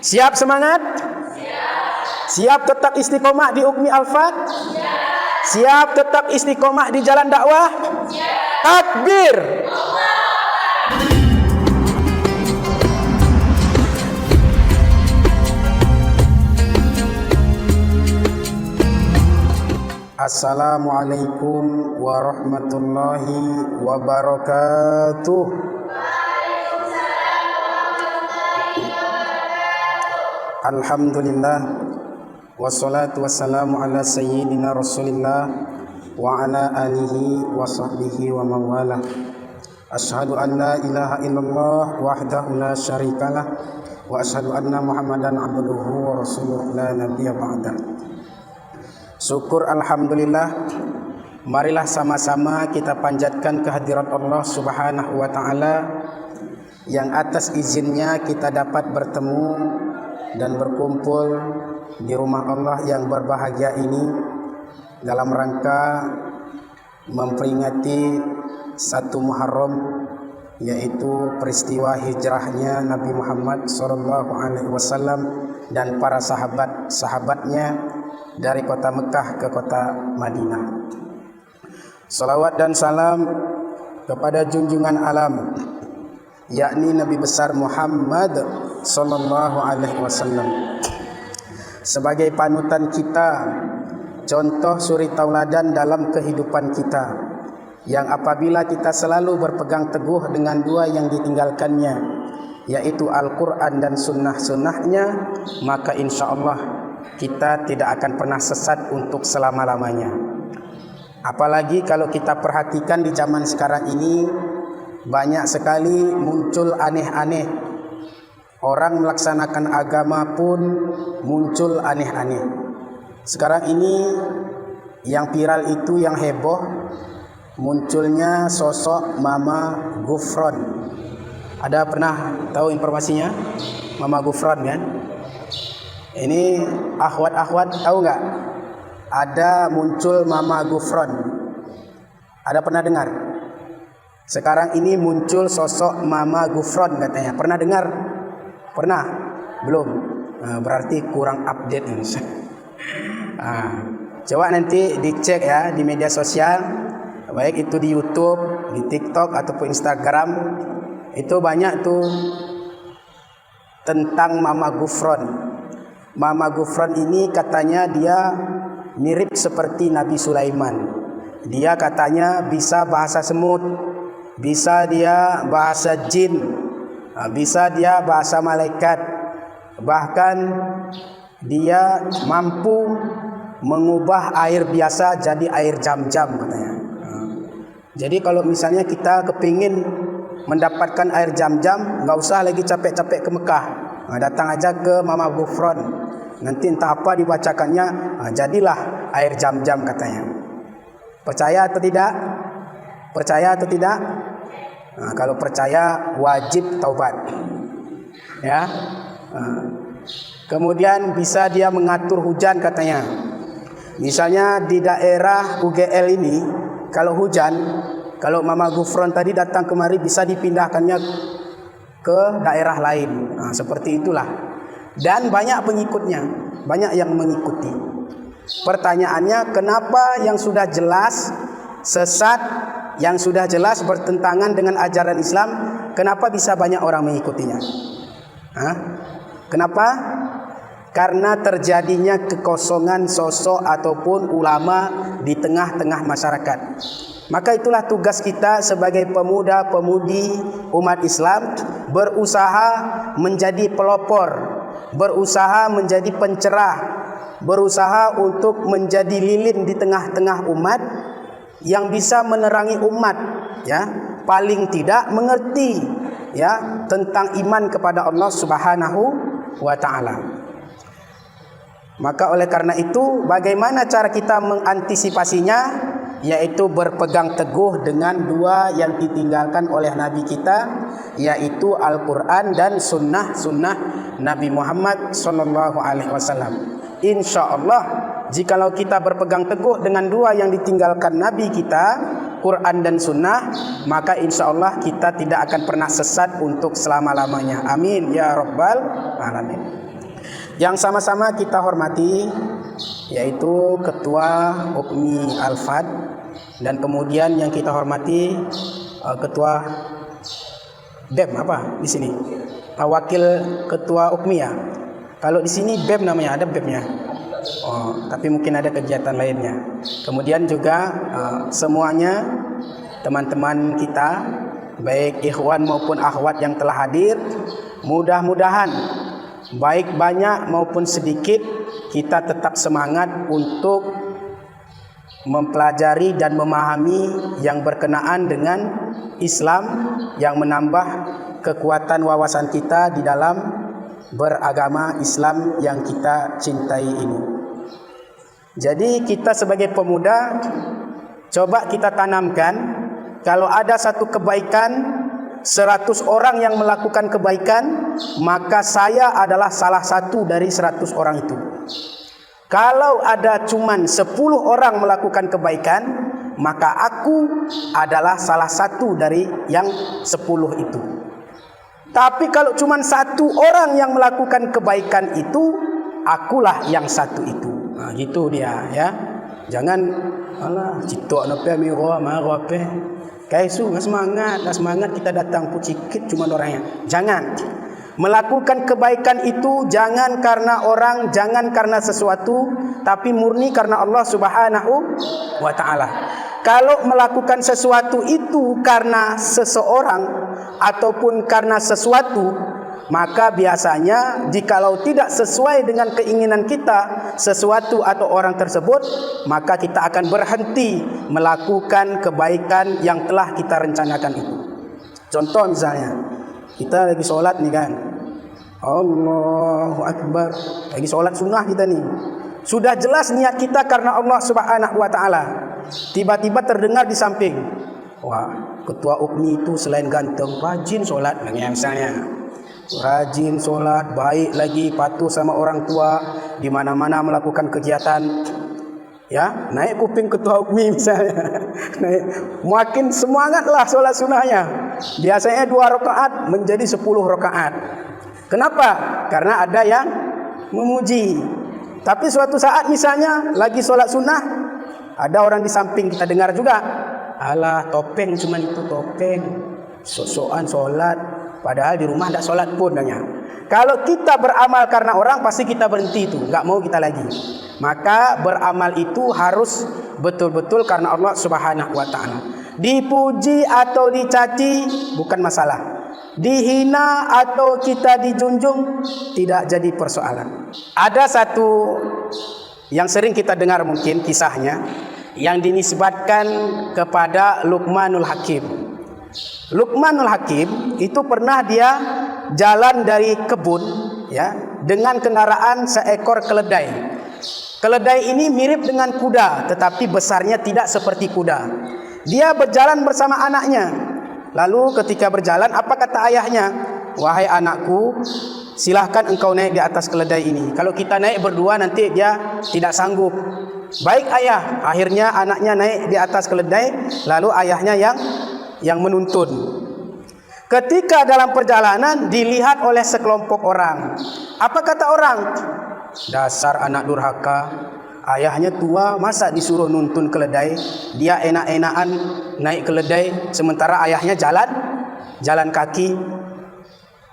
Siap semangat? Siap tetap istiqomah di Ukmi Al-Fat? Siap tetap istiqomah di jalan dakwah? Takbir! Assalamualaikum warahmatullahi wabarakatuh. Alhamdulillah, wassalatu wassalamu ala sayyidina Rasulillah wa ala alihi wa sahbihi wa mawalah. Ashhadu an la ilaha illallah wahdahu la syarikalah wa ashhadu anna Muhammadan abduhu wa rasuluh la nabiyya ba'da. Syukur alhamdulillah, marilah sama-sama kita panjatkan kehadirat Allah Subhanahu wa taala yang atas izinnya kita dapat bertemu dan berkumpul di rumah Allah yang berbahagia ini dalam rangka memperingati 1 Muharram, yaitu peristiwa hijrahnya Nabi Muhammad SAW dan para sahabat-sahabatnya dari kota Mekah ke kota Madinah. Salawat dan salam kepada junjungan alam, yakni Nabi besar Muhammad sallallahu alaihi wasallam, sebagai panutan kita, contoh suri tauladan dalam kehidupan kita, yang apabila kita selalu berpegang teguh dengan dua yang ditinggalkannya, yaitu Al-Quran dan sunnah-sunnahnya, maka insya Allah kita tidak akan pernah sesat untuk selama-lamanya. Apalagi kalau kita perhatikan di zaman sekarang ini, banyak sekali muncul aneh-aneh. Orang melaksanakan agama pun muncul aneh-aneh. Sekarang ini yang viral itu, yang heboh, munculnya sosok Mama Gufron. Ada pernah tahu informasinya? Mama Gufron kan? Ini akhwat-akhwat tahu nggak? Ada muncul Mama Gufron. Ada pernah dengar? Sekarang ini muncul sosok Mama Gufron katanya. Pernah dengar? Pernah? Belum? Berarti kurang update ini. Coba nanti dicek ya di media sosial, baik itu di YouTube, di TikTok ataupun Instagram. Itu banyak tuh tentang Mama Gufron. Mama Gufron ini katanya dia mirip seperti Nabi Sulaiman. Dia katanya bisa bahasa semut, bisa dia bahasa jin, bisa dia bahasa malaikat. Bahkan dia mampu mengubah air biasa jadi air jam-jam katanya. Jadi kalau misalnya kita kepingin mendapatkan air jam-jam, nggak usah lagi capek-capek ke Mekah. Datang aja ke Mama Gufron. Nanti entah apa dibacakannya, jadilah air jam-jam katanya. Percaya atau tidak? Percaya atau tidak? Kalau percaya wajib taubat. Ya. Kemudian bisa dia mengatur hujan katanya. Misalnya di daerah UGL ini, kalau hujan, kalau Mama Gufron tadi datang kemari bisa dipindahkannya ke daerah lain. Seperti itulah. Dan banyak pengikutnya, banyak yang mengikuti. Pertanyaannya, kenapa yang sudah jelas sesat, yang sudah jelas bertentangan dengan ajaran Islam, kenapa bisa banyak orang mengikutinya? Kenapa? Karena terjadinya kekosongan sosok ataupun ulama di tengah-tengah masyarakat. Maka itulah tugas kita sebagai pemuda-pemudi umat Islam, berusaha menjadi pelopor, berusaha menjadi pencerah, berusaha untuk menjadi lilin di tengah-tengah umat yang bisa menerangi umat, ya, paling tidak mengerti ya tentang iman kepada Allah Subhanahu wa taala. Maka oleh karena itu, bagaimana cara kita mengantisipasinya? Yaitu berpegang teguh dengan dua yang ditinggalkan oleh Nabi kita, yaitu Al-Quran dan sunnah Nabi Muhammad SAW. Insya Allah, jikalau kita berpegang teguh dengan dua yang ditinggalkan Nabi kita, Quran dan sunnah, maka insya Allah kita tidak akan pernah sesat untuk selama-lamanya. Amin ya rabbal alamin. Yang sama-sama kita hormati yaitu Ketua UKMI Al-Fad, dan kemudian yang kita hormati Ketua BEM apa di sini? Wakil Ketua UKMI ya. Kalau di sini BEM namanya, ada BEM-nya. Oh, tapi mungkin ada kegiatan lainnya. Kemudian juga semuanya teman-teman kita, baik ikhwan maupun akhwat yang telah hadir, mudah-mudahan baik banyak maupun sedikit kita tetap semangat untuk mempelajari dan memahami yang berkenaan dengan Islam, yang menambah kekuatan wawasan kita di dalam beragama Islam yang kita cintai ini. Jadi kita sebagai pemuda, coba kita tanamkan, kalau ada satu kebaikan, 100 orang yang melakukan kebaikan, maka saya adalah salah satu dari 100 orang itu. Kalau ada cuman 10 orang melakukan kebaikan, maka aku adalah salah satu dari yang 10 itu. Tapi kalau cuman 1 orang yang melakukan kebaikan itu, akulah yang 1 itu. Nah, gitu dia ya. Jangan alah citok nape miro maro ape. Kaisu semangat kita datang pucikit cuma orangnya. Jangan. Melakukan kebaikan itu jangan karena orang, jangan karena sesuatu, tapi murni karena Allah Subhanahu wa taala. Kalau melakukan sesuatu itu karena seseorang ataupun karena sesuatu, maka biasanya jikalau tidak sesuai dengan keinginan kita sesuatu atau orang tersebut, maka kita akan berhenti melakukan kebaikan yang telah kita rencanakan itu. Contoh misalnya, kita lagi sholat nih kan, Allahu Akbar, lagi sholat sunnah kita nih, sudah jelas niat kita karena Allah Subhanahu wa taala. Tiba-tiba terdengar di samping, wah, ketua UKMI itu selain ganteng, rajin sholat misalnya. Rajin sholat, baik lagi, patuh sama orang tua, di mana-mana melakukan kegiatan. Ya, naik kuping ketua UKMI misalnya. Naik, makin semangatlah sholat sunnahnya. Biasanya 2 rakaat menjadi 10 rakaat. Kenapa? Karena ada yang memuji. Tapi suatu saat misalnya lagi sholat sunnah, ada orang di samping, kita dengar juga, alah topeng, cuman itu topeng, sok-sokan sholat. Padahal di rumah tidak sholat pun nanya. Kalau kita beramal karena orang, pasti kita berhenti itu, nggak mau kita lagi. Maka beramal itu harus betul-betul karena Allah Subhanahu wa taala. Dipuji atau dicaci bukan masalah. Dihina atau kita dijunjung tidak jadi persoalan. Ada satu yang sering kita dengar mungkin kisahnya, yang dinisbatkan kepada Luqmanul Hakim. Luqmanul Hakim itu pernah dia jalan dari kebun ya dengan kendaraan seekor keledai. Keledai ini mirip dengan kuda, tetapi besarnya tidak seperti kuda. Dia berjalan bersama anaknya. Lalu ketika berjalan, apa kata ayahnya? Wahai anakku, silahkan engkau naik di atas keledai ini. Kalau kita naik berdua nanti dia tidak sanggup. Baik ayah. Akhirnya anaknya naik di atas keledai, lalu ayahnya yang menuntun. Ketika dalam perjalanan dilihat oleh sekelompok orang. Apa kata orang? Dasar anak durhaka. Ayahnya tua, masa disuruh nuntun keledai? Dia enak-enakan naik keledai, sementara ayahnya jalan kaki.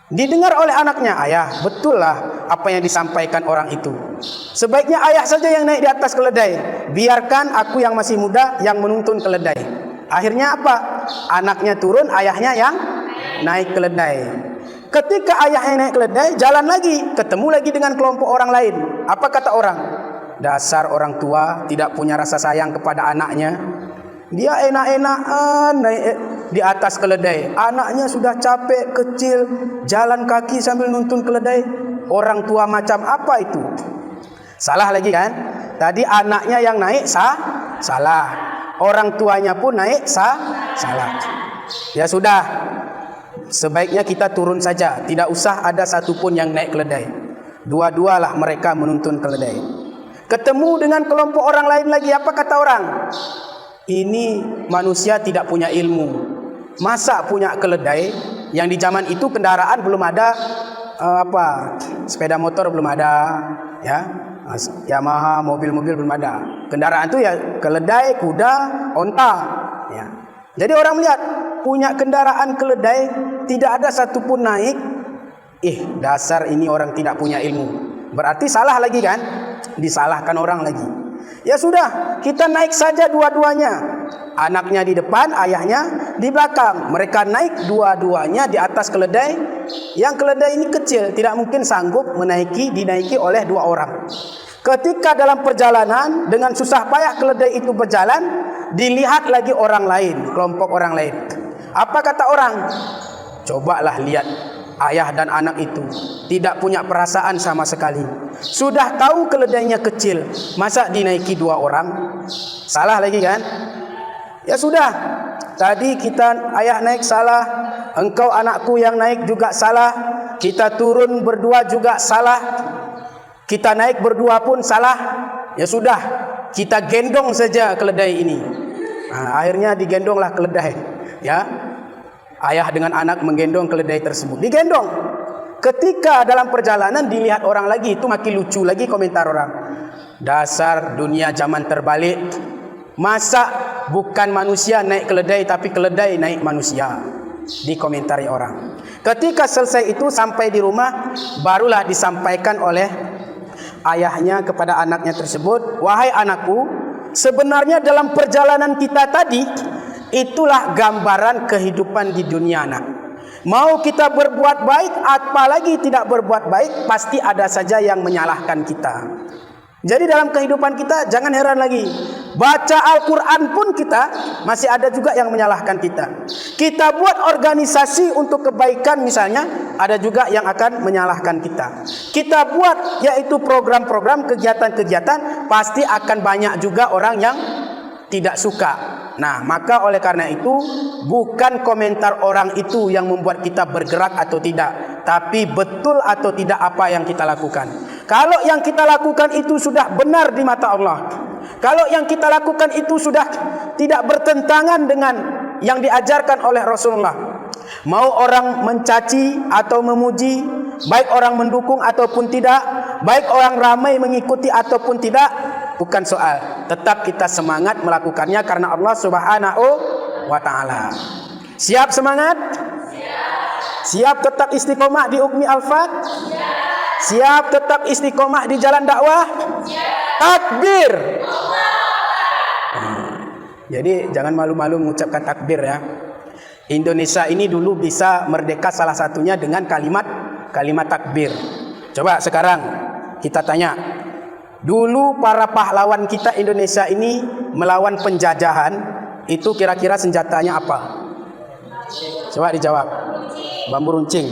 Didengar oleh anaknya, ayah, betul lah apa yang disampaikan orang itu. Sebaiknya ayah saja yang naik di atas keledai. Biarkan aku yang masih muda yang menuntun keledai. Akhirnya apa? Anaknya turun, ayahnya yang naik keledai. Ketika ayahnya naik keledai, jalan lagi, ketemu lagi dengan kelompok orang lain. Apa kata orang? Dasar orang tua tidak punya rasa sayang kepada anaknya. Dia enak-enakan naik di atas keledai. Anaknya sudah capek, kecil, jalan kaki sambil nuntun keledai. Orang tua macam apa itu? Salah lagi kan? Tadi anaknya yang naik salah. Orang tuanya pun naik salah. Ya sudah, sebaiknya kita turun saja. Tidak usah ada satupun yang naik keledai. Dua-dualah mereka menuntun keledai. Ketemu dengan kelompok orang lain lagi. Apa kata orang? Ini manusia tidak punya ilmu. Masa punya keledai yang di zaman itu kendaraan belum ada sepeda motor belum ada, ya. Yamaha, mobil-mobil belum ada. Kendaraan itu ya keledai, kuda, onta, ya. Jadi orang melihat punya kendaraan keledai tidak ada satupun naik. Dasar ini orang tidak punya ilmu. Berarti salah lagi kan? Disalahkan orang lagi. Ya sudah, kita naik saja dua-duanya. Anaknya di depan, ayahnya di belakang. Mereka naik dua-duanya di atas keledai. Yang keledai ini kecil, tidak mungkin sanggup dinaiki oleh dua orang. Ketika dalam perjalanan dengan susah payah keledai itu berjalan, dilihat lagi orang lain, kelompok orang lain. Apa kata orang? Cobalah lihat, ayah dan anak itu tidak punya perasaan sama sekali. Sudah tahu keledainya kecil, masa dinaiki dua orang? Salah lagi kan? Ya sudah, tadi ayah naik salah, engkau anakku yang naik juga salah, kita turun berdua juga salah, kita naik berdua pun salah. Ya sudah, kita gendong saja keledai ini. Akhirnya digendonglah keledai, ya. Ayah dengan anak menggendong keledai tersebut, digendong. Ketika dalam perjalanan dilihat orang lagi, itu makin lucu lagi komentar orang. Dasar dunia zaman terbalik. Masa bukan manusia naik keledai, tapi keledai naik manusia? Dikomentari orang. Ketika selesai itu, sampai di rumah, barulah disampaikan oleh ayahnya kepada anaknya tersebut, wahai anakku, sebenarnya dalam perjalanan kita tadi, itulah gambaran kehidupan di dunia nak. Mau kita berbuat baik, apalagi tidak berbuat baik, pasti ada saja yang menyalahkan kita. Jadi dalam kehidupan kita jangan heran lagi, baca Al-Quran pun kita masih ada juga yang menyalahkan kita. Kita buat organisasi untuk kebaikan misalnya, ada juga yang akan menyalahkan kita. Kita buat yaitu program-program, kegiatan-kegiatan, pasti akan banyak juga orang yang tidak suka. Nah, maka oleh karena itu, bukan komentar orang itu yang membuat kita bergerak atau tidak, tapi betul atau tidak apa yang kita lakukan. Kalau yang kita lakukan itu sudah benar di mata Allah, kalau yang kita lakukan itu sudah tidak bertentangan dengan yang diajarkan oleh Rasulullah, mau orang mencaci atau memuji, baik orang mendukung ataupun tidak, baik orang ramai mengikuti ataupun tidak, bukan soal. Tetap kita semangat melakukannya karena Allah Subhanahu wa ta'ala. Siap semangat? Siap tetap istiqomah di Ukmi Al-Fat? Siap tetap istiqomah di jalan dakwah? Takbir. Jadi jangan malu-malu mengucapkan takbir ya. Indonesia ini dulu bisa merdeka salah satunya dengan kalimat takbir. Coba sekarang kita tanya, dulu para pahlawan kita Indonesia ini melawan penjajahan, itu kira-kira senjatanya apa? Coba dijawab. Bambu runcing.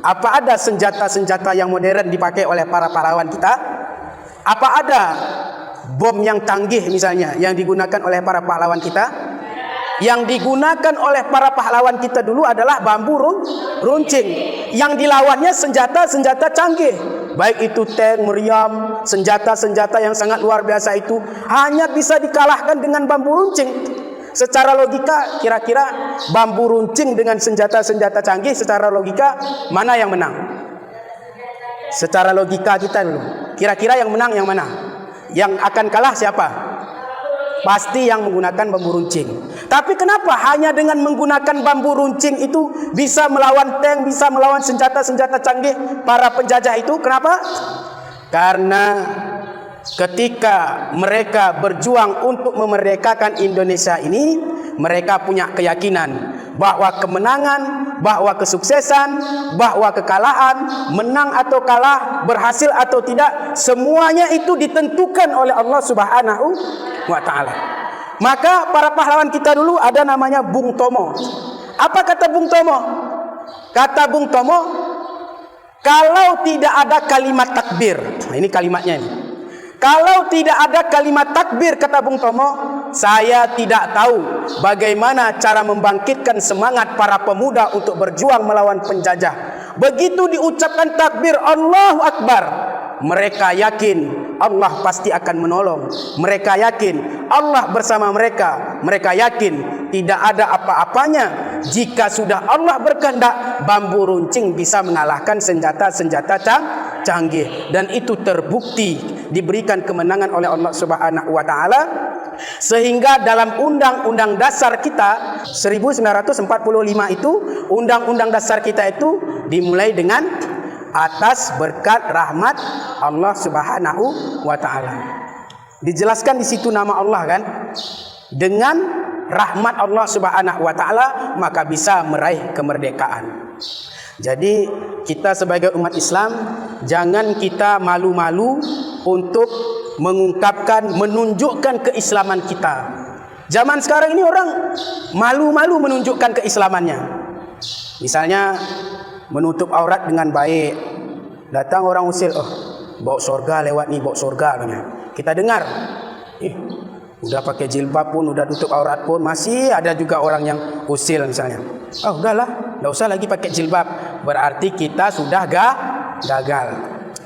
Apa ada senjata-senjata yang modern dipakai oleh para pahlawan kita? Apa ada bom yang canggih misalnya yang digunakan oleh para pahlawan kita? Yang digunakan oleh para pahlawan kita dulu adalah bambu runcing. Yang dilawannya senjata-senjata canggih. Baik itu tank, meriam, senjata-senjata yang sangat luar biasa itu hanya bisa dikalahkan dengan bambu runcing. Secara logika, kira-kira bambu runcing dengan senjata-senjata canggih, secara logika mana yang menang? Secara logika kita dulu, kira-kira yang menang yang mana? Yang akan kalah siapa? Pasti yang menggunakan bambu runcing. Tapi kenapa hanya dengan menggunakan bambu runcing itu bisa melawan tank, bisa melawan senjata-senjata canggih para penjajah itu? Kenapa? Karena ketika mereka berjuang untuk memerdekakan Indonesia ini, mereka punya keyakinan bahwa kemenangan, bahwa kesuksesan, bahwa kekalahan, menang atau kalah, berhasil atau tidak, semuanya itu ditentukan oleh Allah Subhanahu wa ta'ala. Maka para pahlawan kita dulu ada namanya Bung Tomo. Apa kata Bung Tomo? Kata Bung Tomo, kalau tidak ada kalimat takbir, nah ini kalimatnya ini. Kalau tidak ada kalimat takbir, kata Bung Tomo, saya tidak tahu bagaimana cara membangkitkan semangat para pemuda untuk berjuang melawan penjajah. Begitu diucapkan takbir Allahu Akbar, mereka yakin Allah pasti akan menolong. Mereka yakin Allah bersama mereka. Mereka yakin tidak ada apa-apanya jika sudah Allah berkehendak, bambu runcing bisa mengalahkan senjata-senjata canggih. Dan itu terbukti diberikan kemenangan oleh Allah Subhanahu wa taala, sehingga dalam undang-undang dasar kita 1945 itu, undang-undang dasar kita itu dimulai dengan atas berkat rahmat Allah Subhanahu wa taala. Dijelaskan di situ nama Allah kan? Dengan rahmat Allah Subhanahu wa taala maka bisa meraih kemerdekaan. Jadi kita sebagai umat Islam jangan kita malu-malu untuk mengungkapkan, menunjukkan keislaman kita. Zaman sekarang ini orang malu-malu menunjukkan keislamannya. Misalnya menutup aurat dengan baik. Datang orang usil, oh bawa surga lewat nih, bawa surga. Kita dengar, udah pakai jilbab pun, udah tutup aurat pun, masih ada juga orang yang usil misalnya. Oh udahlah, nggak usah lagi pakai jilbab. Berarti kita sudah gagal.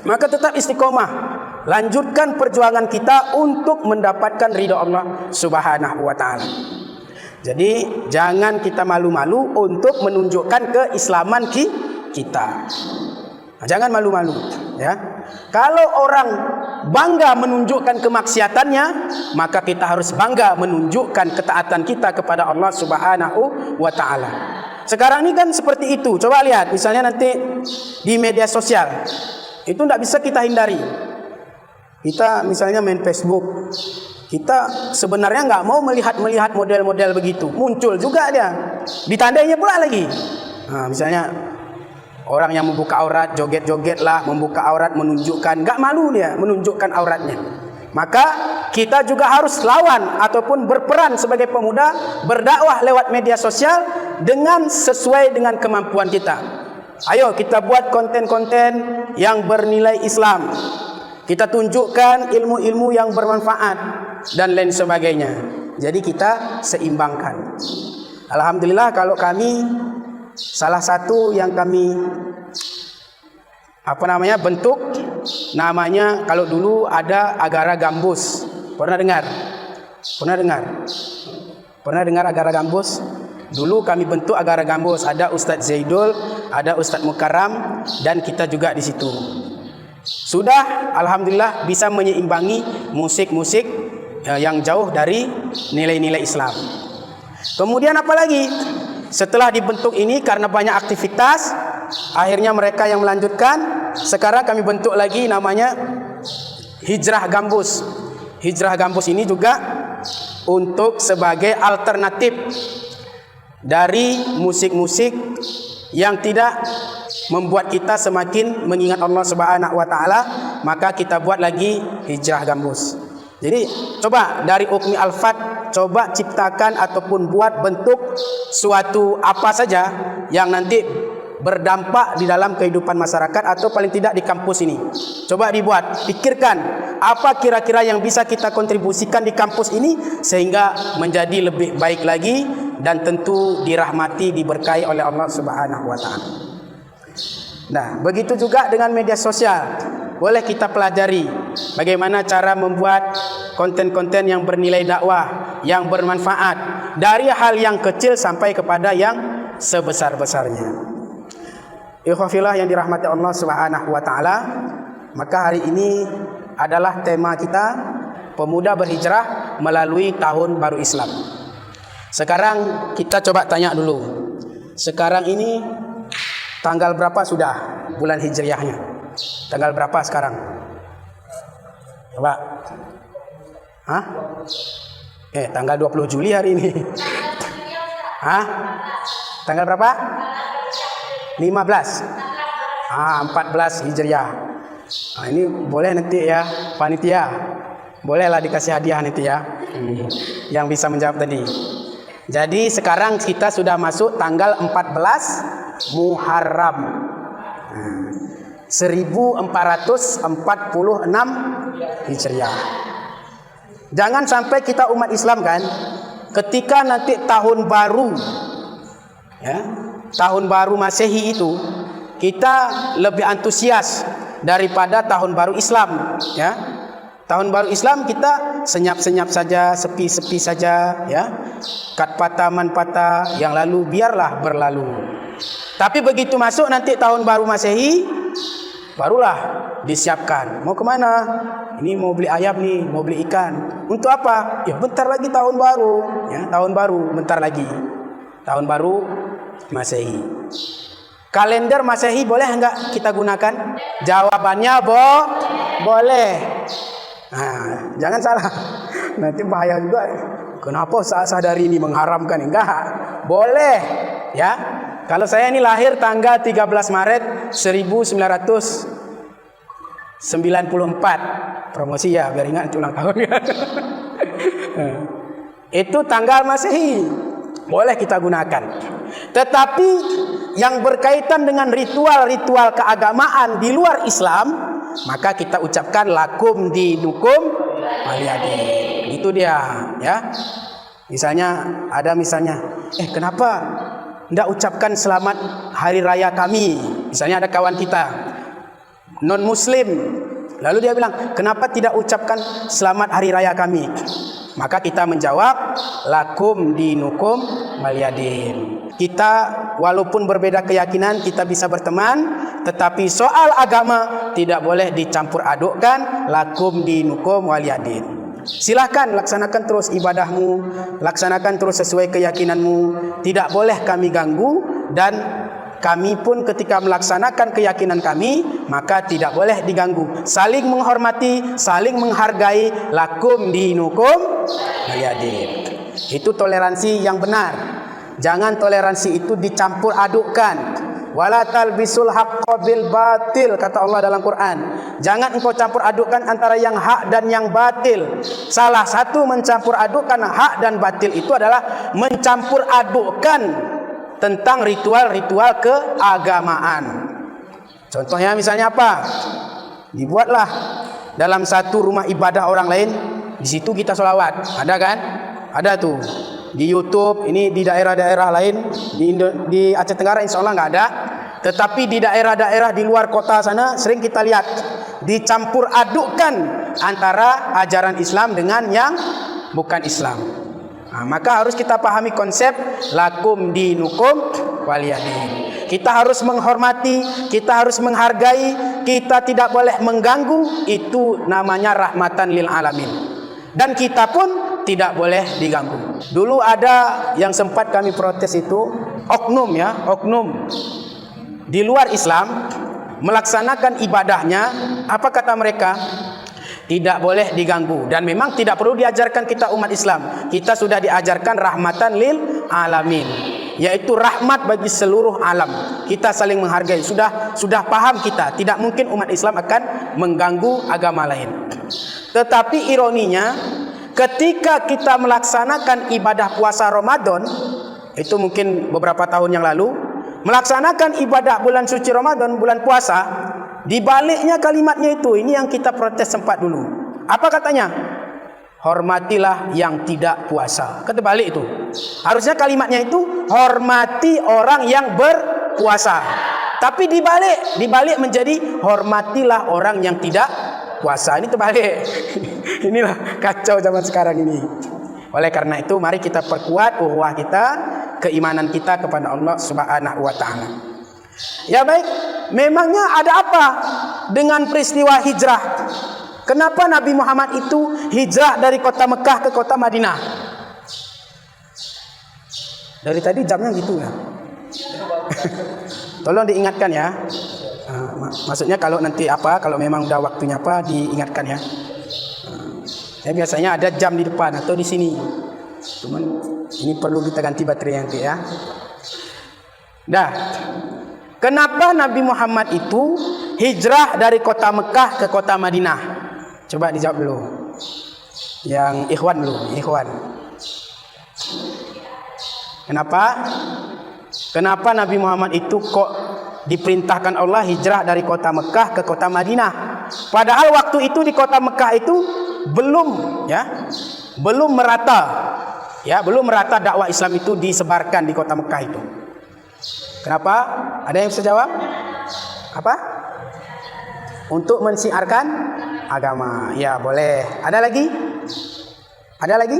Maka tetap istiqomah, lanjutkan perjuangan kita untuk mendapatkan ridha Allah Subhanahu wa taala. Jadi jangan kita malu-malu untuk menunjukkan keislaman kita. Jangan malu-malu, ya. Kalau orang bangga menunjukkan kemaksiatannya, maka kita harus bangga menunjukkan ketaatan kita kepada Allah Subhanahu wa taala. Sekarang ini kan seperti itu. Coba lihat, misalnya nanti di media sosial, itu tidak bisa kita hindari. Kita misalnya main Facebook, kita sebenarnya nggak mau melihat model-model begitu. Muncul juga dia, ditandainya pula lagi. Nah, misalnya orang yang membuka aurat, joget-joget lah, membuka aurat, menunjukkan, nggak malu dia menunjukkan auratnya. Maka kita juga harus lawan ataupun berperan sebagai pemuda, berdakwah lewat media sosial dengan sesuai dengan kemampuan kita. Ayo kita buat konten-konten yang bernilai Islam. Kita tunjukkan ilmu-ilmu yang bermanfaat dan lain sebagainya. Jadi kita seimbangkan. Alhamdulillah kalau kami, salah satu yang kami bentuk namanya, kalau dulu ada Agara Gambus. Pernah dengar? Pernah dengar Agara Gambus? Dulu kami bentuk Agara Gambus, ada Ustadz Zaidul, ada Ustadz Mukarram, dan kita juga di situ. Sudah alhamdulillah bisa menyeimbangi musik-musik yang jauh dari nilai-nilai Islam. Kemudian apa lagi? Setelah dibentuk ini karena banyak aktivitas, akhirnya mereka yang melanjutkan. Sekarang kami bentuk lagi namanya Hijrah Gambus. Hijrah Gambus ini juga untuk sebagai alternatif dari musik-musik yang tidak membuat kita semakin mengingat Allah Subhanahu wa taala, maka kita buat lagi Hijrah Gambus. Jadi coba dari Ukmi Al-Fat, coba ciptakan ataupun buat bentuk suatu apa saja yang nanti berdampak di dalam kehidupan masyarakat atau paling tidak di kampus ini. Coba dibuat, pikirkan apa kira-kira yang bisa kita kontribusikan di kampus ini sehingga menjadi lebih baik lagi dan tentu dirahmati, diberkahi oleh Allah Subhanahu wa taala. Nah, begitu juga dengan media sosial. Boleh kita pelajari bagaimana cara membuat konten-konten yang bernilai dakwah, yang bermanfaat, dari hal yang kecil sampai kepada yang sebesar-besarnya. Ikhwafillah yang dirahmati Allah Subhanahu wa taala, maka hari ini adalah tema kita, pemuda berhijrah melalui tahun baru Islam. Sekarang kita coba tanya dulu. Sekarang ini tanggal berapa sudah bulan hijriahnya? Tanggal berapa sekarang? Coba. Hah? Tanggal 20 Juli hari ini. Hah? Tanggal berapa? 15. 14 Hijriah. Nah, ini boleh nanti ya, panitia. Bolehlah dikasih hadiah nanti ya. Yang bisa menjawab tadi. Jadi sekarang kita sudah masuk tanggal 14 Muharram. 1446 Hijriah. Jangan sampai kita umat Islam kan, ketika nanti tahun baru, ya, tahun baru Masehi itu, kita lebih antusias daripada tahun baru Islam, ya. Tahun baru Islam kita senyap-senyap saja, sepi-sepi saja, ya. Kat patah man patah, yang lalu biarlah berlalu. Tapi begitu masuk nanti tahun baru Masehi, barulah disiapkan. Mau kemana? Ini mau beli ayam nih, mau beli ikan. Untuk apa? Ya bentar lagi tahun baru, ya. Tahun baru bentar lagi. Tahun baru Masehi. Kalender Masehi boleh enggak kita gunakan? Jawabannya boleh. Nah, jangan salah. Nanti bahaya juga. Kenapa sadari ini mengharamkan? Enggak. Boleh, ya. Kalau saya ini lahir tanggal 13 Maret 1994. Promosi ya, biar ingat ulang tahun. Itu tanggal Masehi. Boleh kita gunakan. Tetapi yang berkaitan dengan ritual-ritual keagamaan di luar Islam, maka kita ucapkan lakum dinukum waliyadin. Itu dia, ya. Misalnya, kenapa tidak ucapkan selamat hari raya kami? Misalnya ada kawan kita non muslim, lalu dia bilang, kenapa tidak ucapkan selamat hari raya kami? Maka kita menjawab, lakum dinukum waliyadin. Kita walaupun berbeda keyakinan, kita bisa berteman, tetapi soal agama tidak boleh dicampur adukkan. Lakum dinukum waliyadin. Silahkan laksanakan terus ibadahmu, laksanakan terus sesuai keyakinanmu. Tidak boleh kami ganggu, dan kami pun ketika melaksanakan keyakinan kami, maka tidak boleh diganggu. Saling menghormati, saling menghargai. Lakum dinukum waliyadin. Itu toleransi yang benar. Jangan toleransi itu dicampur adukkan. Wala talbisul haqqo bil batil, kata Allah dalam Quran. Jangan engkau campur adukkan antara yang hak dan yang batil. Salah satu mencampur adukkan hak dan batil itu adalah mencampur adukkan tentang ritual-ritual keagamaan. Contohnya misalnya apa? Dibuatlah dalam satu rumah ibadah orang lain, di situ kita sholawat. Ada kan? Ada tuh. Di YouTube, ini di daerah-daerah lain, di Aceh Tenggara insya Allah nggak ada. Tetapi di daerah-daerah di luar kota sana sering kita lihat dicampur adukkan antara ajaran Islam dengan yang bukan Islam. Nah, maka harus kita pahami konsep lakum dinukum waliyadin. Kita harus menghormati, kita harus menghargai, kita tidak boleh mengganggu. Itu namanya rahmatan lil alamin. Dan kita pun tidak boleh diganggu. Dulu ada yang sempat kami protes itu oknum, ya, oknum di luar Islam melaksanakan ibadahnya. Apa kata mereka? Tidak boleh diganggu, dan memang tidak perlu diajarkan kita umat Islam. Kita sudah diajarkan rahmatan lil alamin, yaitu rahmat bagi seluruh alam. Kita saling menghargai. Sudah paham kita. Tidak mungkin umat Islam akan mengganggu agama lain. Tetapi ironinya, ketika kita melaksanakan ibadah puasa Ramadan, itu mungkin beberapa tahun yang lalu, melaksanakan ibadah bulan suci Ramadan, bulan puasa, dibaliknya kalimatnya itu, ini yang kita protes sempat dulu. Apa katanya? Hormatilah yang tidak puasa. Kata balik itu. Harusnya kalimatnya itu hormati orang yang berpuasa. Tapi dibalik menjadi hormatilah orang yang tidak puasa. Ini terbalik. Inilah kacau zaman sekarang ini. Oleh karena itu, mari kita perkuat ukhuwah kita, keimanan kita kepada Allah Subhanahu wa taala. Ya baik, memangnya ada apa dengan peristiwa hijrah? Kenapa Nabi Muhammad itu hijrah dari kota Mekah ke kota Madinah? Dari tadi jamnya gitu ya. Tolong diingatkan ya. Maksudnya kalau nanti kalau memang udah waktunya diingatkan ya. Ya biasanya ada jam di depan atau di sini. Cuman ini perlu kita ganti baterai nanti ya. Dah. Kenapa Nabi Muhammad itu hijrah dari kota Mekah ke kota Madinah? Coba dijawab dulu. Yang ikhwan dulu, ikhwan. Kenapa Nabi Muhammad itu kok diperintahkan Allah hijrah dari kota Mekah ke kota Madinah? Padahal waktu itu di kota Mekah itu belum merata dakwah Islam itu disebarkan di kota Mekah itu. Kenapa? Ada yang bisa jawab? Apa? untuk mensiarkan agama. Ya, boleh. Ada lagi? Ada lagi?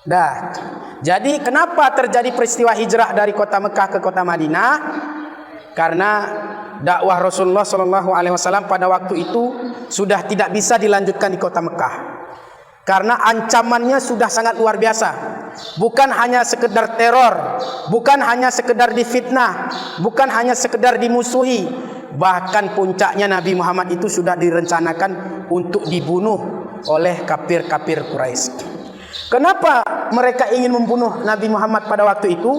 Dah. Jadi kenapa terjadi peristiwa hijrah dari kota Mekah ke kota Madinah? Karena dakwah Rasulullah SAW pada waktu itu sudah tidak bisa dilanjutkan di kota Mekah. Karena ancamannya sudah sangat luar biasa. Bukan hanya sekedar teror, bukan hanya sekedar difitnah, bukan hanya sekedar dimusuhi. Bahkan puncaknya Nabi Muhammad itu sudah direncanakan untuk dibunuh oleh kafir-kafir Quraisy. Kenapa mereka ingin membunuh Nabi Muhammad pada waktu itu?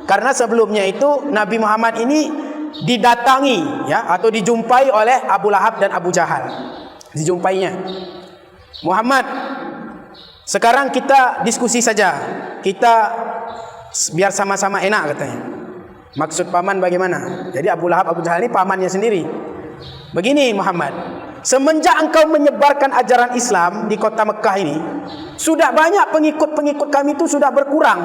Karena sebelumnya itu Nabi Muhammad ini didatangi, ya, atau dijumpai oleh Abu Lahab dan Abu Jahal. Dijumpainya, Muhammad, sekarang kita diskusi saja. Kita biar sama-sama enak, katanya. Maksud paman bagaimana? Jadi Abu Lahab, Abu Jahal ini pamannya sendiri. Begini Muhammad, semenjak engkau menyebarkan ajaran Islam di kota Mekah ini, sudah banyak pengikut-pengikut kami itu sudah berkurang.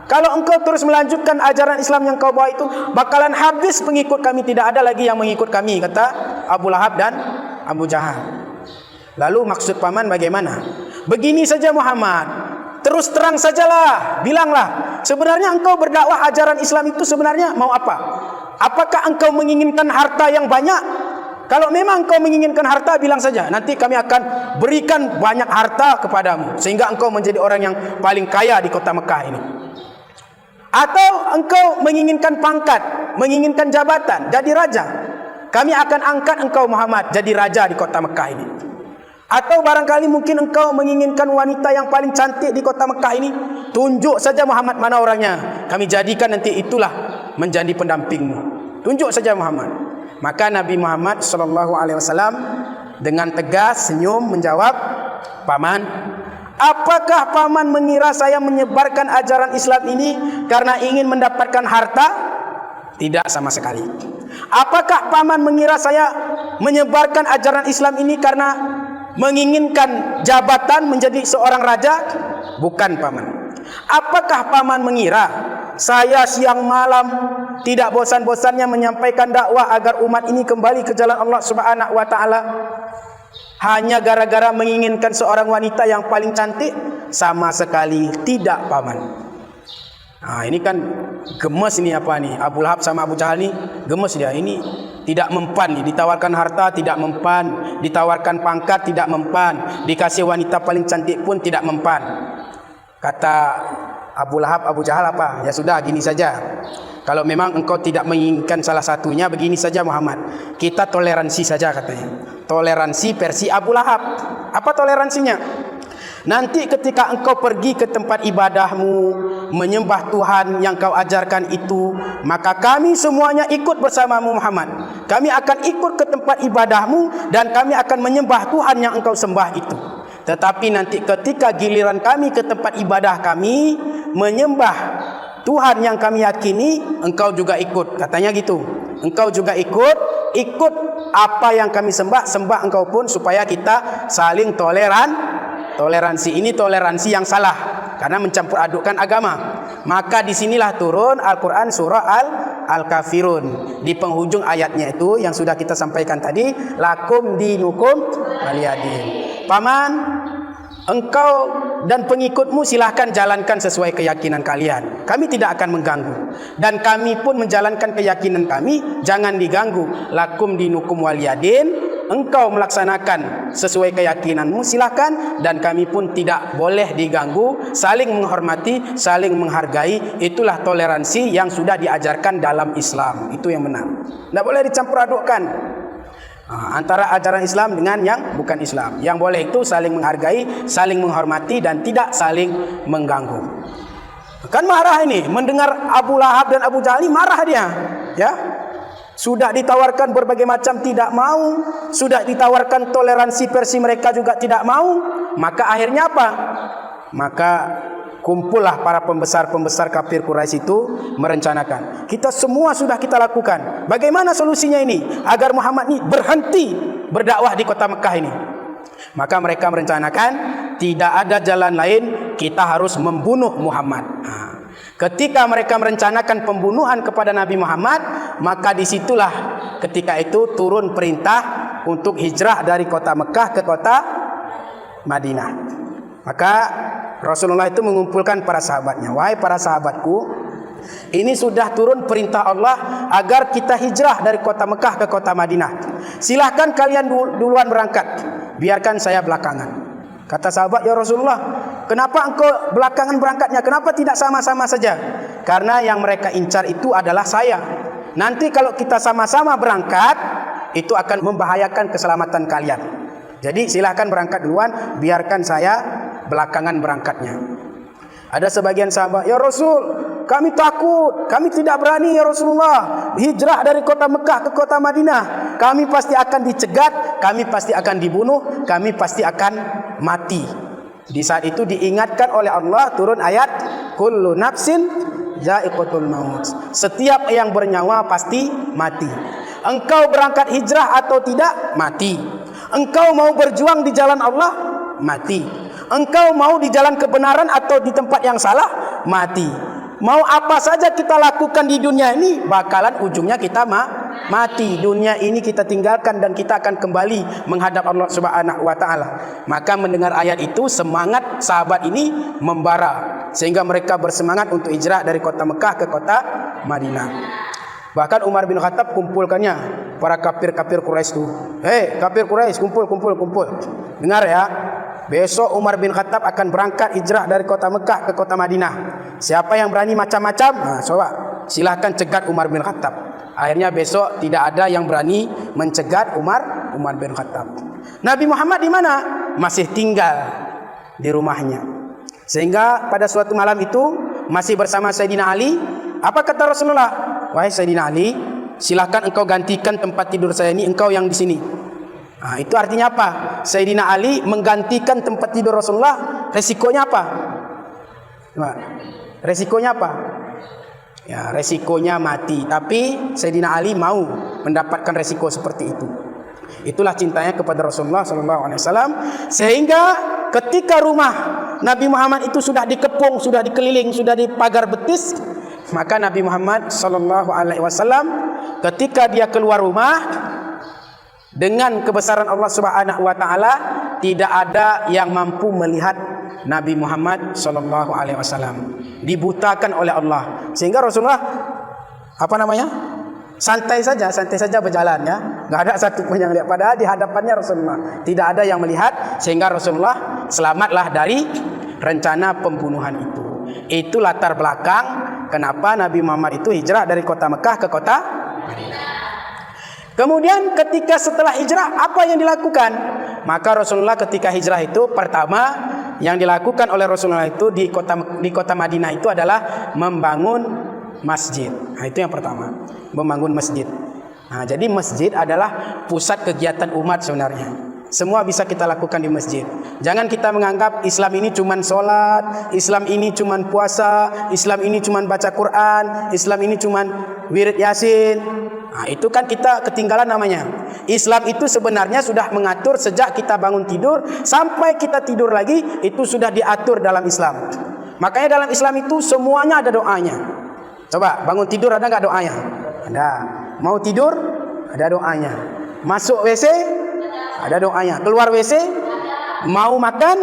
Kalau engkau terus melanjutkan ajaran Islam yang kau bawa itu, bakalan habis pengikut kami, tidak ada lagi yang mengikut kami, kata Abu Lahab dan Abu Jahal. Lalu maksud paman bagaimana? Begini saja Muhammad, terus terang sajalah, bilanglah, sebenarnya engkau berdakwah ajaran Islam itu sebenarnya mau apa? Apakah engkau menginginkan harta yang banyak? Kalau memang engkau menginginkan harta, bilang saja, nanti kami akan berikan banyak harta kepadamu, sehingga engkau menjadi orang yang paling kaya di kota Mekah ini. Atau engkau menginginkan pangkat, menginginkan jabatan, jadi raja, kami akan angkat engkau Muhammad jadi raja di kota Mekah ini. Atau barangkali mungkin engkau menginginkan wanita yang paling cantik di kota Mekah ini, tunjuk saja Muhammad mana orangnya, kami jadikan nanti itulah menjadi pendampingmu. Tunjuk saja Muhammad. Maka Nabi Muhammad SAW dengan tegas senyum menjawab, paman, apakah paman mengira saya menyebarkan ajaran Islam ini karena ingin mendapatkan harta? Tidak sama sekali. Apakah paman mengira saya menyebarkan ajaran Islam ini karena menginginkan jabatan menjadi seorang raja? Bukan paman. Apakah paman mengira saya siang malam tidak bosan-bosannya menyampaikan dakwah agar umat ini kembali ke jalan Allah Subhanahu wa taala hanya gara-gara menginginkan seorang wanita yang paling cantik? Sama sekali tidak paman. Nah, ini kan gemes ini apa nih? Abu Lahab sama Abu Jahal ini gemes dia. Ini tidak mempan nih, ditawarkan harta tidak mempan, ditawarkan pangkat tidak mempan, dikasih wanita paling cantik pun tidak mempan. Kata Abu Lahab, Abu Jahal apa? Ya sudah, gini saja. Kalau memang engkau tidak menginginkan salah satunya, begini saja Muhammad, kita toleransi saja, katanya. Toleransi versi Abu Lahab. Apa toleransinya? Nanti ketika engkau pergi ke tempat ibadahmu, menyembah Tuhan yang kau ajarkan itu, maka kami semuanya ikut bersamamu Muhammad. Kami akan ikut ke tempat ibadahmu dan kami akan menyembah Tuhan yang engkau sembah itu. Tetapi nanti ketika giliran kami ke tempat ibadah kami, menyembah Tuhan yang kami yakini, engkau juga ikut. Katanya gitu. Engkau juga ikut apa yang kami sembah engkau pun, supaya kita saling toleransi. Ini toleransi yang salah karena mencampur adukkan agama. Maka disinilah turun Al-Quran surah Al-Kafirun. Di penghujung ayatnya itu yang sudah kita sampaikan tadi, lakum dinukum waliyadin. Paman, engkau dan pengikutmu silahkan jalankan sesuai keyakinan kalian. Kami tidak akan mengganggu. Dan kami pun menjalankan keyakinan kami, jangan diganggu. Lakum dinukum waliyadin. Engkau melaksanakan sesuai keyakinanmu, silahkan. Dan kami pun tidak boleh diganggu. Saling menghormati, saling menghargai. Itulah toleransi yang sudah diajarkan dalam Islam. Itu yang benar. Tidak boleh dicampur adukkan antara ajaran Islam dengan yang bukan Islam. Yang boleh itu saling menghargai, saling menghormati, dan tidak saling mengganggu. Kan marah ini mendengar Abu Lahab dan Abu Jahal, marah dia, ya. Sudah ditawarkan berbagai macam tidak mau, sudah ditawarkan toleransi versi mereka juga tidak mau. Maka akhirnya apa? Maka kumpullah para pembesar-pembesar kafir Quraisy itu merencanakan, kita semua sudah kita lakukan, bagaimana solusinya ini agar Muhammad ini berhenti berdakwah di kota Mekah ini. Maka mereka merencanakan, tidak ada jalan lain, kita harus membunuh Muhammad. Ketika mereka merencanakan pembunuhan kepada Nabi Muhammad, maka disitulah ketika itu turun perintah untuk hijrah dari kota Mekah ke kota Madinah. Maka Rasulullah itu mengumpulkan para sahabatnya, wahai para sahabatku, ini sudah turun perintah Allah agar kita hijrah dari kota Mekah ke kota Madinah. Silahkan kalian duluan berangkat, biarkan saya belakangan. Kata sahabat, ya Rasulullah, kenapa engkau belakangan berangkatnya? Kenapa tidak sama-sama saja? Karena yang mereka incar itu adalah saya. Nanti kalau kita sama-sama berangkat, itu akan membahayakan keselamatan kalian. Jadi silahkan berangkat duluan, biarkan saya belakangan berangkatnya. Ada sebagian sahabat, ya Rasul, kami takut, kami tidak berani ya Rasulullah hijrah dari kota Mekah ke kota Madinah. Kami pasti akan dicegat, kami pasti akan dibunuh, kami pasti akan mati. Di saat itu diingatkan oleh Allah, turun ayat kullu nafsin za'iqatul maut. Setiap yang bernyawa pasti mati. Engkau berangkat hijrah atau tidak, mati. Engkau mau berjuang di jalan Allah, mati. Engkau mau di jalan kebenaran atau di tempat yang salah, mati. Mau apa saja kita lakukan di dunia ini, bakalan ujungnya kita mati. Dunia ini kita tinggalkan dan kita akan kembali menghadap Allah Subhanahu wa taala. Maka mendengar ayat itu, semangat sahabat ini membara sehingga mereka bersemangat untuk hijrah dari kota Mekah ke kota Madinah. Bahkan Umar bin Khattab kumpulkannya para kafir-kafir Quraisy itu. Hei, kafir Quraisy, kumpul. Dengar ya. Besok Umar bin Khattab akan berangkat hijrah dari kota Mekah ke kota Madinah. Siapa yang berani macam-macam, nah, coba silahkan cegat Umar bin Khattab. Akhirnya besok tidak ada yang berani mencegat Umar bin Khattab. Nabi Muhammad di mana? Masih tinggal di rumahnya. Sehingga pada suatu malam itu masih bersama Sayyidina Ali. Apa kata Rasulullah? Wahai Sayyidina Ali, silahkan engkau gantikan tempat tidur saya ini, engkau yang di sini. Nah, itu artinya apa? Sayyidina Ali menggantikan tempat tidur Rasulullah. Resikonya apa? Nah, resikonya apa? Ya, resikonya mati. Tapi Sayyidina Ali mau mendapatkan resiko seperti itu. Itulah cintanya kepada Rasulullah SAW. Sehingga ketika rumah Nabi Muhammad itu sudah dikepung, sudah dikeliling, sudah dipagar betis, maka Nabi Muhammad SAW ketika dia keluar rumah, dengan kebesaran Allah Subhanahu wa taala, tidak ada yang mampu melihat Nabi Muhammad sallallahu alaihi wasallam. Dibutakan oleh Allah. Sehingga Rasulullah santai saja berjalan ya. Enggak ada satu pun yang lihat, padahal di hadapannya Rasulullah tidak ada yang melihat, sehingga Rasulullah selamatlah dari rencana pembunuhan itu. Itu latar belakang kenapa Nabi Muhammad itu hijrah dari kota Mekah ke kota Madinah. Kemudian ketika setelah hijrah, apa yang dilakukan? Maka Rasulullah ketika hijrah itu, pertama yang dilakukan oleh Rasulullah itu di kota Madinah itu adalah membangun masjid. Nah, itu yang pertama, membangun masjid. Nah, jadi masjid adalah pusat kegiatan umat sebenarnya. Semua bisa kita lakukan di masjid. Jangan kita menganggap Islam ini cuma sholat, Islam ini cuma puasa, Islam ini cuma baca Quran, Islam ini cuma wirid yasin. Nah, itu kan kita ketinggalan namanya. Islam itu sebenarnya sudah mengatur sejak kita bangun tidur sampai kita tidur lagi, itu sudah diatur dalam Islam. Makanya dalam Islam itu semuanya ada doanya. Coba bangun tidur ada nggak doanya? Ada. Mau tidur ada doanya. Masuk WC ada doanya. Keluar WC, mau makan,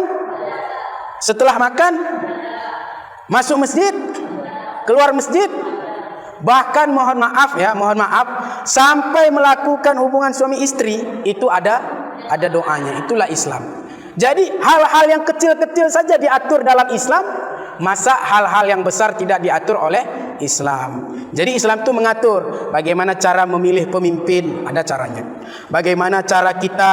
setelah makan, masuk masjid, keluar masjid, bahkan mohon maaf, sampai melakukan hubungan suami istri itu ada doanya. Itulah Islam. Jadi hal-hal yang kecil-kecil saja diatur dalam Islam, masa hal-hal yang besar tidak diatur oleh Islam. Jadi Islam itu mengatur bagaimana cara memilih pemimpin, ada caranya. Bagaimana cara kita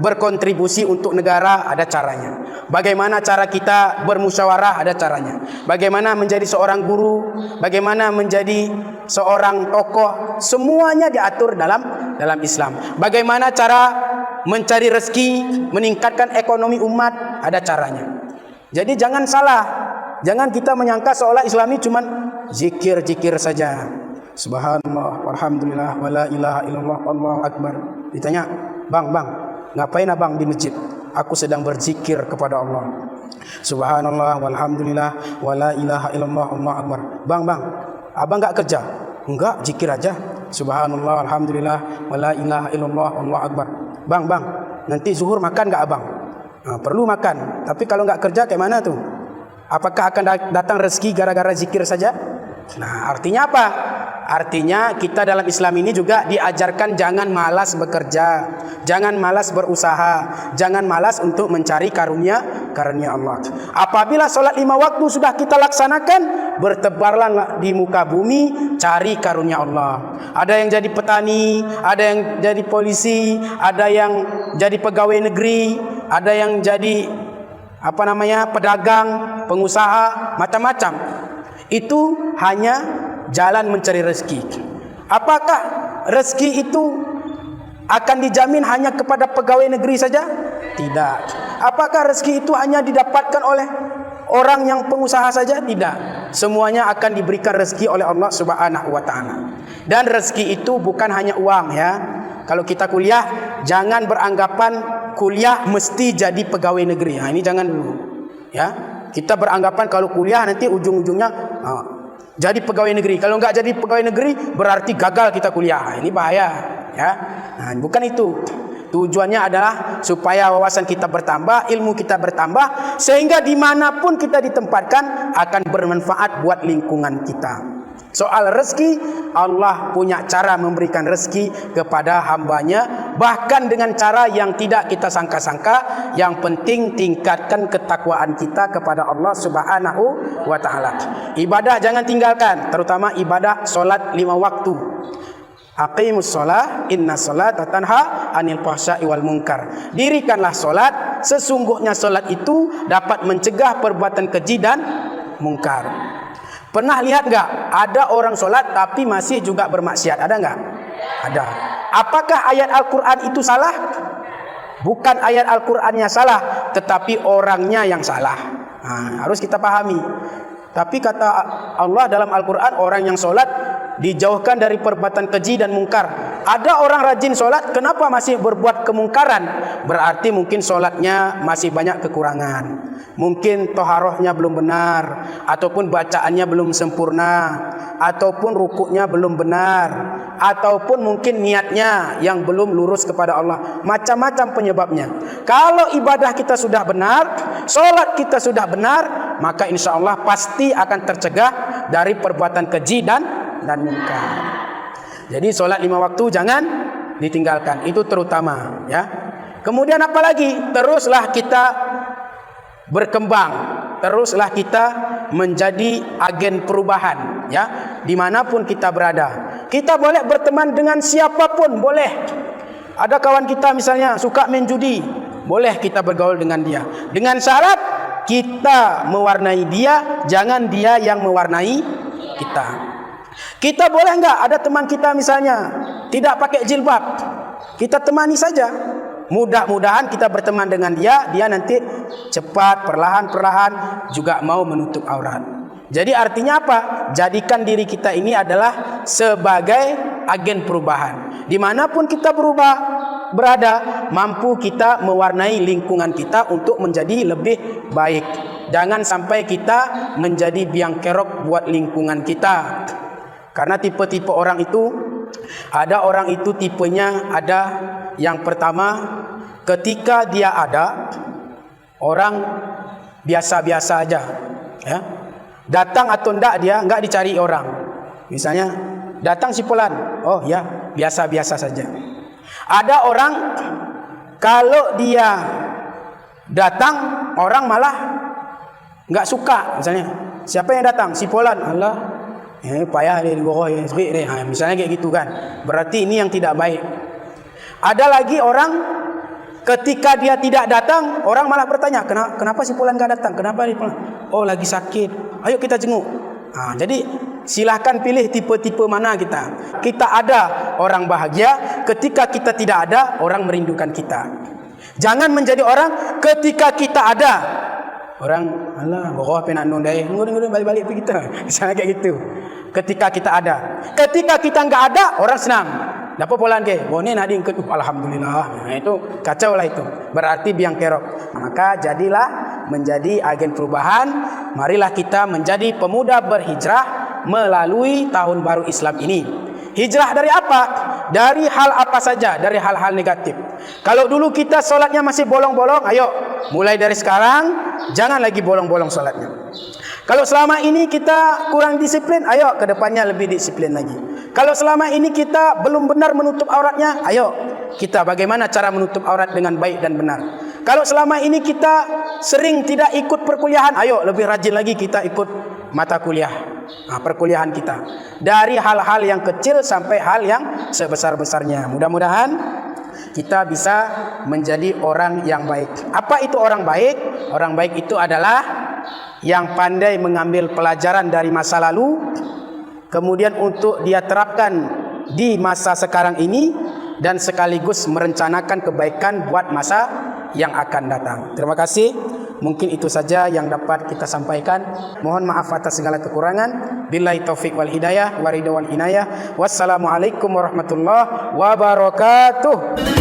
berkontribusi untuk negara, ada caranya. Bagaimana cara kita bermusyawarah, ada caranya. Bagaimana menjadi seorang guru, bagaimana menjadi seorang tokoh, semuanya diatur dalam Islam. Bagaimana cara mencari rezeki, meningkatkan ekonomi umat, ada caranya. Jadi jangan salah. Jangan kita menyangka seolah Islam ini cuma zikir-zikir saja. Subhanallah, walhamdulillah, wala ilaha illallah, Allahu akbar. Ditanya, bang, ngapain abang di masjid? Aku sedang berzikir kepada Allah. Subhanallah, walhamdulillah, wala ilaha illallah, Allahu akbar. Bang, abang enggak kerja? Enggak, zikir aja. Subhanallah, alhamdulillah, wala ilaha illallah, Allahu akbar. Bang, nanti zuhur makan enggak abang? Perlu makan. Tapi kalau enggak kerja kayak mana tuh? Apakah akan datang rezeki gara-gara zikir saja? Nah, artinya apa? Artinya kita dalam Islam ini juga diajarkan jangan malas bekerja, jangan malas berusaha, jangan malas untuk mencari karunia Allah. Apabila solat 5 waktu sudah kita laksanakan, bertebarlah di muka bumi cari karunia Allah. Ada yang jadi petani, ada yang jadi polisi, ada yang jadi pegawai negeri, ada yang jadi pedagang, pengusaha, macam-macam. Itu hanya jalan mencari rezeki. Apakah rezeki itu akan dijamin hanya kepada pegawai negeri saja? Tidak. Apakah rezeki itu hanya didapatkan oleh orang yang pengusaha saja? Tidak. Semuanya akan diberikan rezeki oleh Allah Subhanahu wa taala. Dan rezeki itu bukan hanya uang ya. Kalau kita kuliah, jangan beranggapan kuliah mesti jadi pegawai negeri. Ini jangan dulu. Ya. Kita beranggapan kalau kuliah nanti ujung-ujungnya jadi pegawai negeri. Kalau enggak jadi pegawai negeri berarti gagal kita kuliah. Ini bahaya, ya. Nah, bukan itu. Tujuannya adalah supaya wawasan kita bertambah, ilmu kita bertambah, sehingga dimanapun kita ditempatkan akan bermanfaat buat lingkungan kita. Soal rezeki, Allah punya cara memberikan rezeki kepada hambanya, bahkan dengan cara yang tidak kita sangka-sangka. Yang penting tingkatkan ketakwaan kita kepada Allah Subhanahu wa taala. Ibadah jangan tinggalkan, terutama ibadah solat 5 waktu. Aqimus shalah, inna sholata tanha anil fahsya'i wal munkar. Dirikanlah solat, sesungguhnya solat itu dapat mencegah perbuatan keji dan mungkar. Pernah lihat enggak ada orang solat tapi masih juga bermaksiat? Ada enggak? Ada. Apakah ayat Al-Quran itu salah? Bukan ayat Al-Qurannya salah, tetapi orangnya yang salah. Harus kita pahami. Tapi kata Allah dalam Al-Quran, orang yang solat dijauhkan dari perbuatan keji dan mungkar. Ada orang rajin solat, kenapa masih berbuat kemungkaran? Berarti mungkin solatnya masih banyak kekurangan. Mungkin toharohnya belum benar, ataupun bacaannya belum sempurna, ataupun rukuknya belum benar, ataupun mungkin niatnya yang belum lurus kepada Allah. Macam-macam penyebabnya. Kalau ibadah kita sudah benar, solat kita sudah benar, maka insya Allah pasti akan tercegah dari perbuatan keji dan mungkar. Jadi solat 5 waktu jangan ditinggalkan. Itu terutama, ya. Kemudian apa lagi? Teruslah kita berkembang, teruslah kita menjadi agen perubahan, ya. Dimanapun kita berada, kita boleh berteman dengan siapapun, boleh. Ada kawan kita misalnya suka main judi, boleh kita bergaul dengan dia, dengan syarat kita mewarnai dia, jangan dia yang mewarnai kita. Kita boleh enggak ada teman kita misalnya tidak pakai jilbab, kita temani saja. Mudah-mudahan kita berteman dengan dia, dia nanti cepat perlahan-perlahan juga mau menutup aurat. Jadi artinya apa? Jadikan diri kita ini adalah sebagai agen perubahan. Dimanapun kita berada, mampu kita mewarnai lingkungan kita untuk menjadi lebih baik. Jangan sampai kita menjadi biang kerok buat lingkungan kita. Karena tipe-tipe orang itu, ada orang itu tipenya ada yang pertama, ketika dia ada, orang biasa-biasa aja, ya. Datang atau enggak dia enggak dicari orang. Misalnya datang si Fulan, oh ya biasa-biasa saja. Ada orang kalau dia datang orang malah enggak suka. Misalnya siapa yang datang? Si Fulan. Allah, payah dia digoroh ya, misalnya kayak gitu kan. Berarti ini yang tidak baik. Ada lagi orang ketika dia tidak datang, orang malah bertanya, kenapa si Fulan enggak datang? Kenapa dia pulang? Oh, lagi sakit. Ayo kita jenguk. Jadi silahkan pilih tipe-tipe mana kita. Kita ada, orang bahagia. Ketika kita tidak ada, orang merindukan kita. Jangan menjadi orang ketika kita ada, orang alah bawah penak nondai ngurung balik-balik pergi kita. Misalnya kayak gitu. Ketika kita ada, ketika kita enggak ada, orang senang. Dapat polan ke? Oh ni nak diingkut. Alhamdulillah. Nah, itu kacau lah itu. Berarti biang kerok. Maka jadilah menjadi agen perubahan. Marilah kita menjadi pemuda berhijrah melalui tahun baru Islam ini. Hijrah dari apa? Dari hal apa saja, dari hal-hal negatif. Kalau dulu kita solatnya masih bolong-bolong, ayo mulai dari sekarang jangan lagi bolong-bolong solatnya. Kalau selama ini kita kurang disiplin, ayo ke depannya lebih disiplin lagi. Kalau selama ini kita belum benar menutup auratnya, ayo kita bagaimana cara menutup aurat dengan baik dan benar. Kalau selama ini kita sering tidak ikut perkuliahan, ayo lebih rajin lagi kita ikut mata kuliah, perkuliahan kita. Dari hal-hal yang kecil sampai hal yang sebesar-besarnya. Mudah-mudahan kita bisa menjadi orang yang baik. Apa itu orang baik? Orang baik itu adalah yang pandai mengambil pelajaran dari masa lalu, kemudian untuk dia terapkan di masa sekarang ini, dan sekaligus merencanakan kebaikan buat masa yang akan datang. Terima kasih. Mungkin itu saja yang dapat kita sampaikan. Mohon maaf atas segala kekurangan. Billahi taufiq wal hidayah, wa ridha wal inayah. Wassalamualaikum warahmatullahi wabarakatuh.